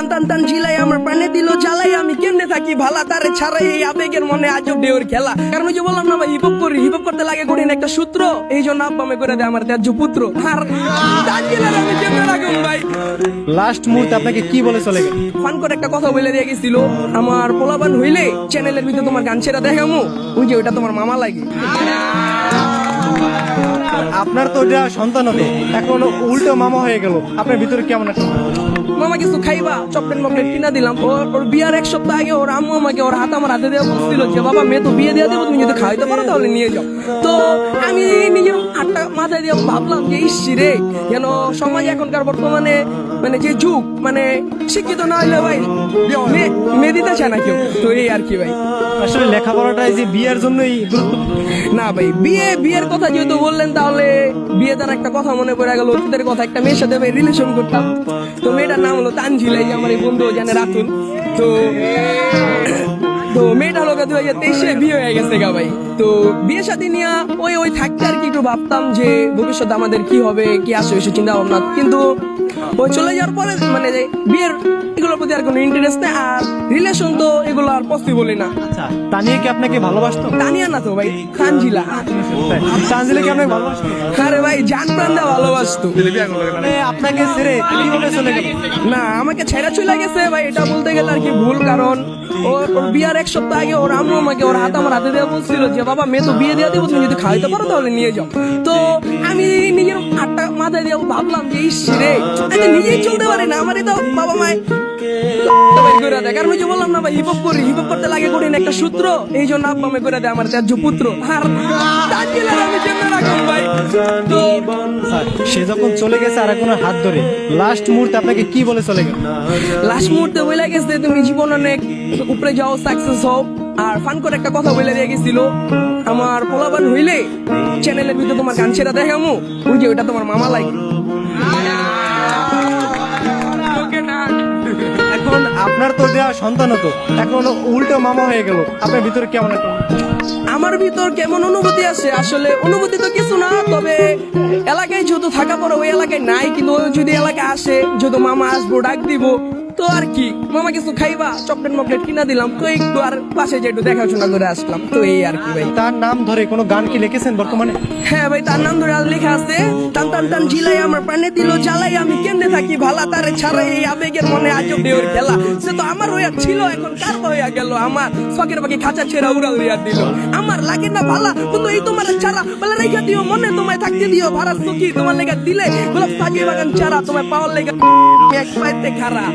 টান টান টান ঝিলাই আমার প্রাণে দিল জ্বালাই আমি কেমনে থাকি ভালা তারে ছাড়াই এই আবেগের মনে আজও ঢেউর খেলা কারণ ওই যে বললাম না ভাই হিপ হপ করতে লাগে কঠিন একটা সূত্র এই জন্য আব্বা আমি করে দেয় আমার ত্যায্য পুত্র আর টান ঝিলাই আমি কেমনে রাখুন ভাই। লাস্ট মুহূর্তে আপনাকে কি বলে চলে গেল? ফান করে একটা কথা বলে দিয়ে গেছিল আমার পোলাপান হইলে চ্যানেলের ভিতরে তোমার গান ছেড়া দেখামু ওই যে ওইটা তোমার মামা লাগে। আপনার তো এটা সন্তান হতো, এখন উল্টো মামা হয়ে গেল, আপনার ভিতরে কেমন একটা? মামা কিছু খাইবা চকলেট মকলেট কিনা দিলাম ওর বিয়ার এক সপ্তাহ আগে ওর আম্মু আমাকে ওর হাত আমার হাতে দেওয়া বলছিল যে বাবা মেয়ে তো বিয়ে দিয়ে দেবো তুমি যদি খাইতে পারো তাহলে নিয়ে যাও। তো আমি নিজের হাতটা মাথায় দিয়ে ভাবলাম যে ইসি রে যেন সমাজ এখনকার বর্তমানে মানে যে যুগ মানে শিক্ষিত না হলে ভাই মেয়ে দিতে চায় না কেউ, তো এই আর কি ভাই। আসলে লেখাপড়াটাই যে বিয়ের জন্যই না ভাই বিয়ের কথা যেহেতু বললেন তাহলে বিয়ে তার একটা কথা মনে পড়ে গেল অতীতের কথা। একটা মেয়ের সাথে ভাই রিলেশন করতাম, তো মেয়েটার নাম হলো তানজিলাই, আমার এই বন্ধু জানে রাতুল। তো মেয়েটা হলো 2023 বিয়ে হয়ে গেছে গা ভাই। তো বিয়ে সাথে নিয়ে ওই থাকতে আর কি একটু ভাবতাম যে ভবিষ্যতে আমাদের কি হবে কি আসবে এসব চিন্তা ভাবনা, কিন্তু ওই চলে যাওয়ার পরে মানে বিয়ের এগুলোর প্রতি আর কোনো ইন্টারেস্ট নেই আর রিলেশন তো এগুলো আর পসিবলই না। আচ্ছা, তানিয়া কি আপনাকে ভালোবাসতো? তানিয়া না তো ভাই, তানজিলা। তানজিলা কি আপনাকে ভালোবাসতো? আরে ভাই জান প্রাণ দিয়ে ভালোবাসতো। আপনাকে ছেড়ে কিভাবে চলে গেল? না আমাকে ছেড়ে চলে গেছে ভাই, এটা বলতে গেলে আর কি ভুল, কারণ ওর বিয়ার এক সপ্তাহ আগে ওর আম্মু আমাকে ওর হাত আমার হাতে দেওয়া বলছিল যে বাবা মেয়ে তো বিয়ে দিয়ে দেবো তুমি যদি খাইতে পারো তাহলে নিয়ে যাও। তো আমি নিজের হাতটা মাথায় দিয়ে ভাবলাম যে ইসি রে আমি নিজেই চলতে পারি না, আমারই তো বাবা মায় কারণ ওই যে বললাম না ভাই হিপ হপ করতে লাগে কঠিন একটা সূত্র এই জন্য আব্বা আমি করে দেয় আমার ত্যায্য পুত্র আর আমি কেমনে রাখুন ভাই। তো সে যখন চলে গেছে আর এখন হাত ধরে লাস্ট মুহূর্তে আপনাকে কি বলে চলে গেল? লাস্ট মুহূর্তে বলে গেছে তুমি জীবন অনেক উপরে যাও সাকসেস হও, আর ফান করে একটা কথা বলে দিয়ে গেছিল আমার পোলাপান হইলে চ্যানেলের ভিতরে তোমার গান ছেড়া দেখামু ওই যে ওইটা তোমার মামা লাগে। এখন আপনার তো দেওয়া সন্তান হতো, এখন উল্টো মামা হয়ে গেল, আপনার ভিতরে কেমন একটা? আমার ভিতর কেমন অনুভূতি আছে আসলে অনুভূতি তো কিছু না, তবে এলাকায় যেহেতু থাকা পরে ওই এলাকায় নাই, কিন্তু ও যদি এলাকায় আসে যেহেতু মামা আসবো ডাক দিব তো আর কি মামা কিছু খাইবা চকলেট মকলেট কিনা দিলাম তো একটু আর পাশে যে একটু দেখাশোনা করে আসলাম, তো এই আর কি ভাই। তার নাম ধরে কোনো গান কি লিখেছেন বর্তমানে? হ্যাঁ ভাই তার নাম ধরে লেখা আছে টান টান টান ঝিলাই আমার প্রাণে দিল জ্বালাই আমি কেমনে থাকি ভালা তারে ছাড়াই এই আবেগের মনে আজও ঢেউর খেলা সে তো আমার হইয়া ছিল এখন কার হইয়া গেল আমার শখের বাকি খাঁচা ছেড়া উড়া উড়িয়া দিল আমার লাগে না ভালা কিন্তু এই তোমার ছাড়া বলে রেখা দিও মনে তোমায় থাকতে দিও ভাড়া সখী তোমার লেগা দিলে গোলাপ সাজিয়ে বাগান চারা তোমায় পাওয়ার লেগা এক পাইতে খারা।